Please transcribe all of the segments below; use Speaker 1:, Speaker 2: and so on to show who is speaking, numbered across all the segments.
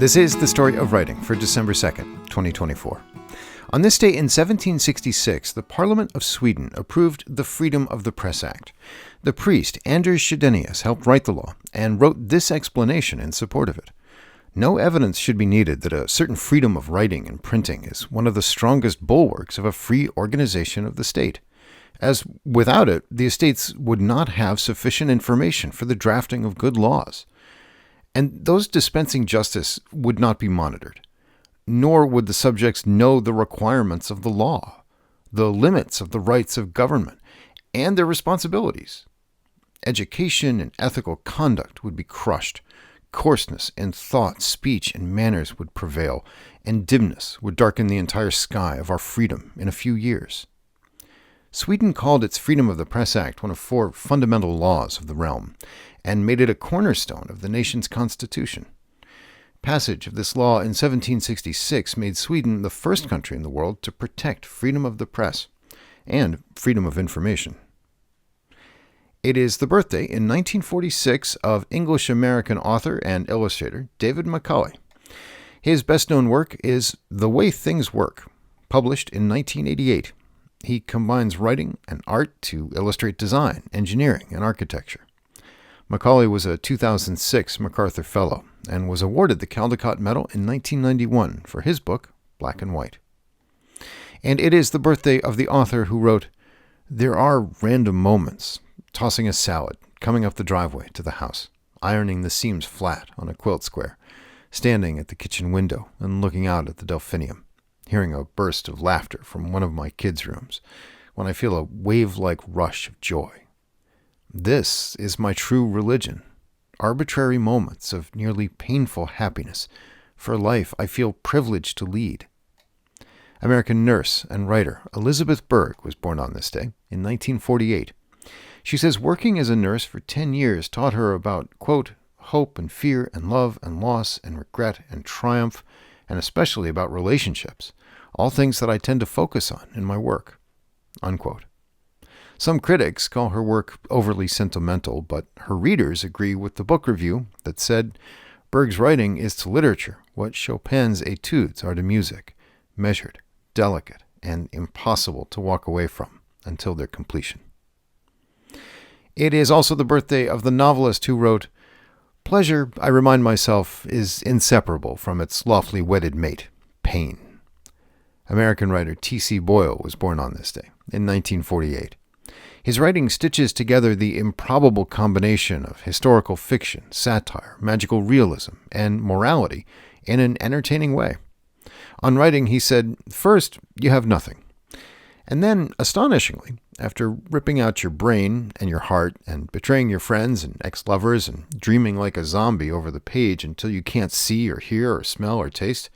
Speaker 1: This is the story of writing for December 2nd, 2024. On this day in 1766, the Parliament of Sweden approved the Freedom of the Press Act. The priest Anders Chydenius helped write the law and wrote this explanation in support of it. No evidence should be needed that a certain freedom of writing and printing is one of the strongest bulwarks of a free organization of the state, as without it, the estates would not have sufficient information for the drafting of good laws. And those dispensing justice would not be monitored, nor would the subjects know the requirements of the law, the limits of the rights of government, and their responsibilities. Education and ethical conduct would be crushed. Coarseness in thought, speech, and manners would prevail, and dimness would darken the entire sky of our freedom in a few years. Sweden called its Freedom of the Press Act one of 4 fundamental laws of the realm, and made it a cornerstone of the nation's constitution. Passage of this law in 1766 made Sweden the first country in the world to protect freedom of the press and freedom of information. It is the birthday in 1946 of English-American author and illustrator David Macaulay. His best-known work is The Way Things Work, published in 1988. He combines writing and art to illustrate design, engineering, and architecture. Macaulay was a 2006 MacArthur Fellow and was awarded the Caldecott Medal in 1991 for his book, Black and White. And it is the birthday of the author who wrote, "There are random moments, tossing a salad, coming up the driveway to the house, ironing the seams flat on a quilt square, standing at the kitchen window and looking out at the delphinium, hearing a burst of laughter from one of my kids' rooms, when I feel a wave-like rush of joy. This is my true religion, arbitrary moments of nearly painful happiness for a life I feel privileged to lead." American nurse and writer Elizabeth Berg was born on this day in 1948. She says working as a nurse for 10 years taught her about, quote, hope and fear and love and loss and regret and triumph, and especially about relationships, all things that I tend to focus on in my work, unquote. Some critics call her work overly sentimental, but her readers agree with the book review that said, Berg's writing is to literature what Chopin's etudes are to music, measured, delicate, and impossible to walk away from until their completion. It is also the birthday of the novelist who wrote, "Pleasure, I remind myself, is inseparable from its lawfully wedded mate, pain." American writer T.C. Boyle was born on this day in 1948. His writing stitches together the improbable combination of historical fiction, satire, magical realism, and morality in an entertaining way. On writing, he said, "First, you have nothing. And then, astonishingly, after ripping out your brain and your heart and betraying your friends and ex-lovers and dreaming like a zombie over the page until you can't see or hear or smell or taste,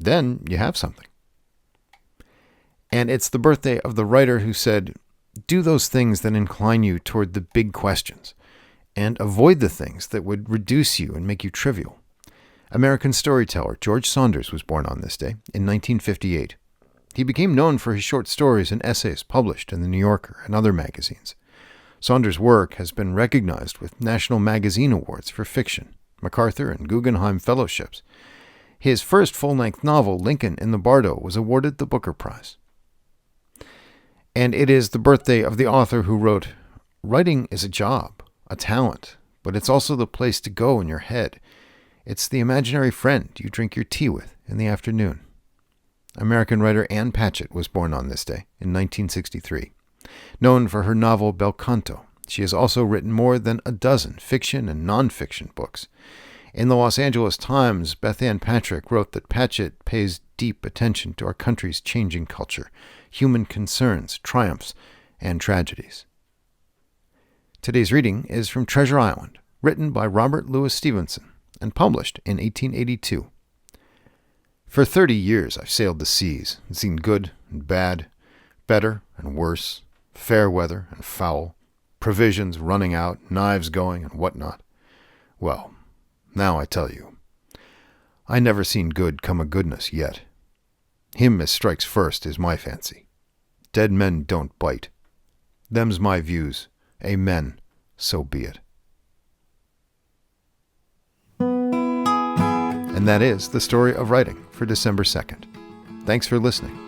Speaker 1: then you have something." And it's the birthday of the writer who said, "Do those things that incline you toward the big questions, and avoid the things that would reduce you and make you trivial." American storyteller George Saunders was born on this day in 1958. He became known for his short stories and essays published in The New Yorker and other magazines. Saunders' work has been recognized with National Magazine Awards for fiction, MacArthur and Guggenheim Fellowships. His first full-length novel, Lincoln in the Bardo, was awarded the Booker Prize. And it is the birthday of the author who wrote, "Writing is a job, a talent, but it's also the place to go in your head. It's the imaginary friend you drink your tea with in the afternoon." American writer Ann Patchett was born on this day in 1963. Known for her novel Bel Canto, she has also written more than a dozen fiction and nonfiction books. In the Los Angeles Times, Beth Ann Patrick wrote that Patchett pays deep attention to our country's changing culture, human concerns, triumphs, and tragedies. Today's reading is from Treasure Island, written by Robert Louis Stephenson and published in 1882. "For 30 years I've sailed the seas and seen good and bad, better and worse, fair weather and foul, provisions running out, knives going, and whatnot. Well, now I tell you, I never seen good come o' goodness yet. Him as strikes first is my fancy. Dead men don't bite. Them's my views. Amen. So be it." And that is the story of writing for December 2nd. Thanks for listening.